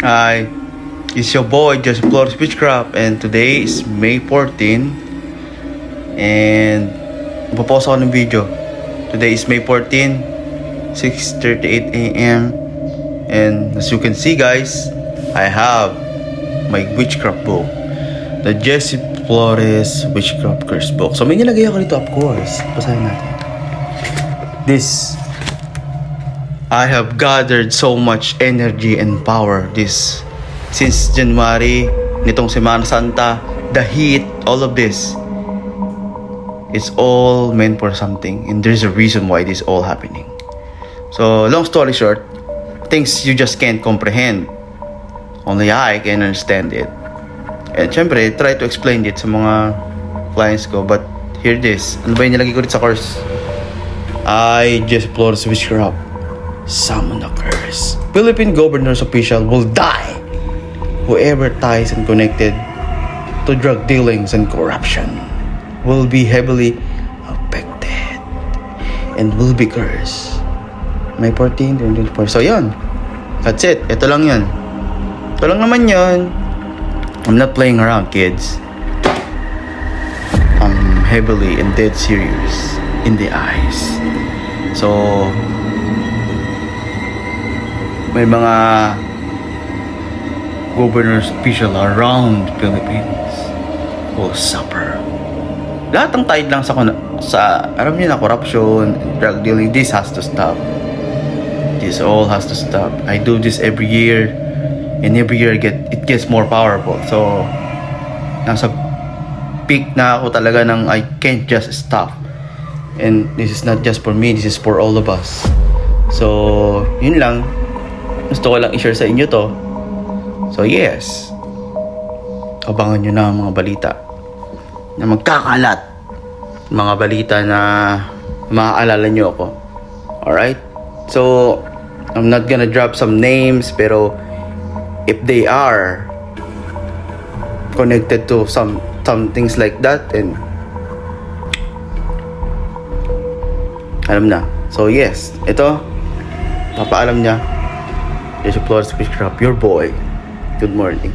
Hi, it's your boy Joseph Flores Witchcraft, and today is May 14. And magpo-post ako ng video. Today is May 14, 6:38 a.m. And as you can see, guys, I have my witchcraft book, the Joseph Flores Witchcraft Curse Book. So may nilagay ako dito, of course. Basahin natin. This, I have gathered so much energy and power since January, nitong Semana Santa, the heat, all of this. It's all meant for something, and there's a reason why this all happening. So, long story short, things you just can't comprehend. Only I can understand it. And syempre, try to explain it sa mga clients ko, but hear this. Ano ba yung nilagay ko dito sa course? I just Flores Witchcraft. Summon a curse. Philippine governor's official will die. Whoever ties and connected to drug dealings and corruption will be heavily affected and will be cursed. May 14, 24. So yun. That's it. Ito lang yun. Ito lang naman yun. I'm not playing around, kids. I'm heavily and dead serious in the eyes. So may mga governor's official around Philippines will suffer. Lahat ng tied lang sa alam niyo na, corruption, drug dealing. This has to stop. This all has to stop. I do this every year, and every year it gets more powerful. So nasa peak na ako talaga ng I can't just stop. And this is not just for me, this is for all of us. So yun lang, gusto ko lang i-share sa inyo to. So yes, abangan nyo na ang mga balita na magkakalat. Mga balita na maaalala nyo ako. Alright? So I'm not gonna drop some names, pero if they are connected to some things like that, then alam na. So yes, ito papaalam niya, Joseph Flores Witchcraft, your boy. Good morning.